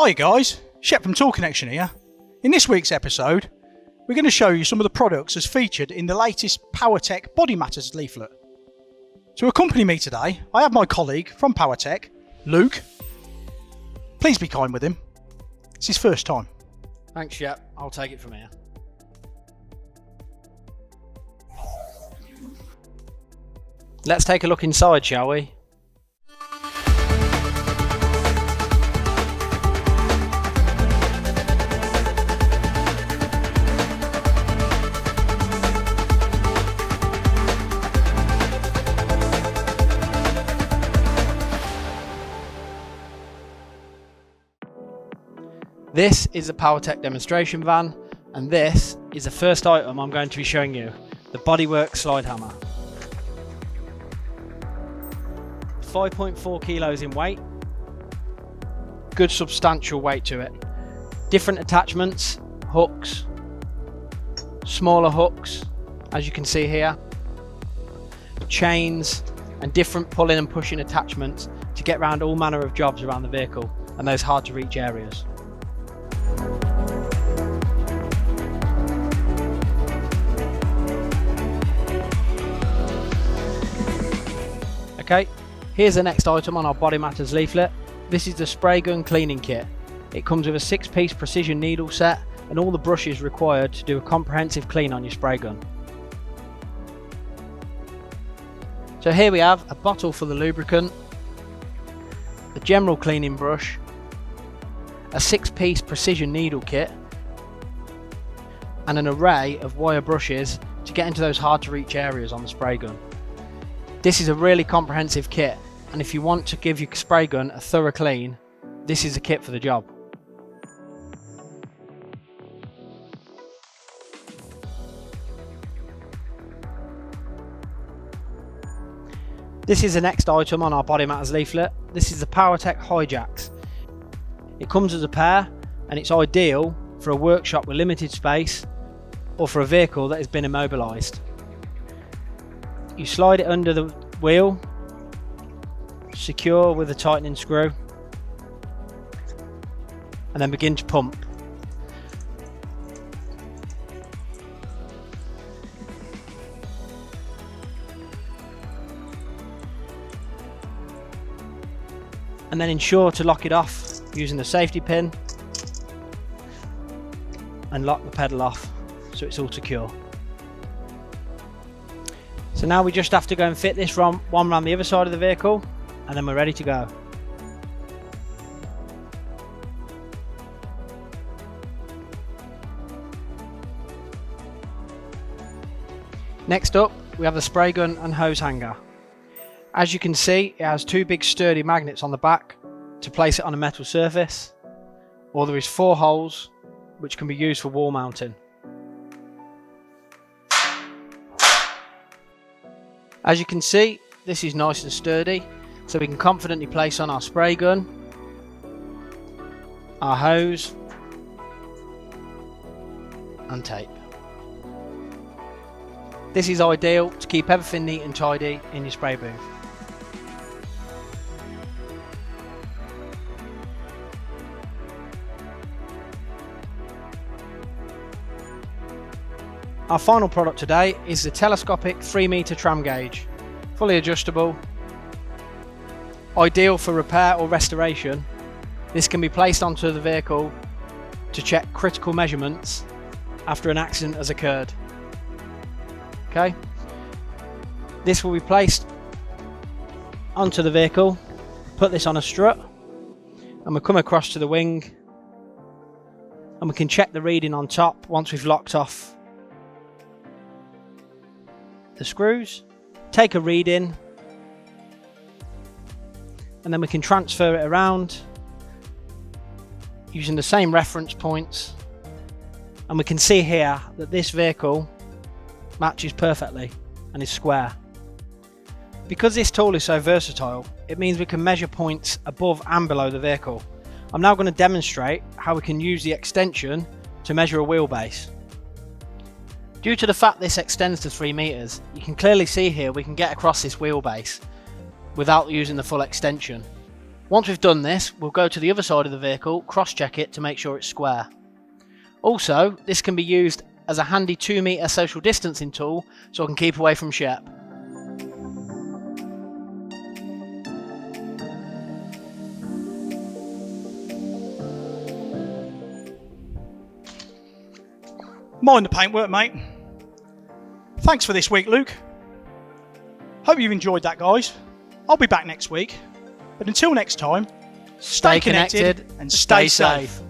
Hi guys, Shep from Tool Connection here. In this week's episode, we're going to show you some of the products as featured in the latest Powertech Bodymatters leaflet. To accompany me today, I have my colleague from Powertech, Luke. Please be kind with him. It's his first time. Thanks, Shep. I'll take it from here. Let's take a look inside, shall we? This is the Powertech demonstration van, and this is the first item I'm going to be showing you, the Bodywork slide hammer. 5.4 kilos in weight, good substantial weight to it. Different attachments, hooks, smaller hooks, as you can see here, chains, and different pulling and pushing attachments to get around all manner of jobs around the vehicle and those hard to reach areas. Okay, here's the next item on our Bodymatters leaflet. This is the spray gun cleaning kit. It comes with a 6-piece precision needle set and all the brushes required to do a comprehensive clean on your spray gun. So here we have a bottle for the lubricant, a general cleaning brush, a 6-piece precision needle kit, and an array of wire brushes to get into those hard to reach areas on the spray gun. This is a really comprehensive kit, and if you want to give your spray gun a thorough clean, this is the kit for the job. This is the next item on our Bodymatters leaflet. This is the Powertech Hijacks. It comes as a pair, and it's ideal for a workshop with limited space or for a vehicle that has been immobilised. You slide it under the wheel, secure with a tightening screw, and then begin to pump. And then ensure to lock it off using the safety pin and lock the pedal off so it's all secure. So now we just have to go and fit this one around the other side of the vehicle, and then we're ready to go. Next up, we have the spray gun and hose hanger. As you can see, it has 2 big sturdy magnets on the back to place it on a metal surface, or there is 4 holes which can be used for wall mounting. As you can see, this is nice and sturdy, so we can confidently place on our spray gun, our hose, and tape. This is ideal to keep everything neat and tidy in your spray booth. Our final product today is the Telescopic 3-meter tram gauge, fully adjustable, ideal for repair or restoration. This can be placed onto the vehicle to check critical measurements after an accident has occurred. Okay, this will be placed onto the vehicle, put this on a strut, and we'll come across to the wing, and we can check the reading on top once we've locked off the screws, take a reading, and then we can transfer it around using the same reference points, and we can see here that this vehicle matches perfectly and is square. Because this tool is so versatile, it means we can measure points above and below the vehicle. I'm now going to demonstrate how we can use the extension to measure a wheelbase. Due to the fact this extends to 3 meters, you can clearly see here we can get across this wheelbase without using the full extension. Once we've done this, we'll go to the other side of the vehicle, cross-check it to make sure it's square. Also, this can be used as a handy 2 metre social distancing tool so I can keep away from Shep. Mind the paintwork, mate. Thanks for this week, Luke. Hope you enjoyed that, guys. I'll be back next week. But until next time, stay connected and stay safe.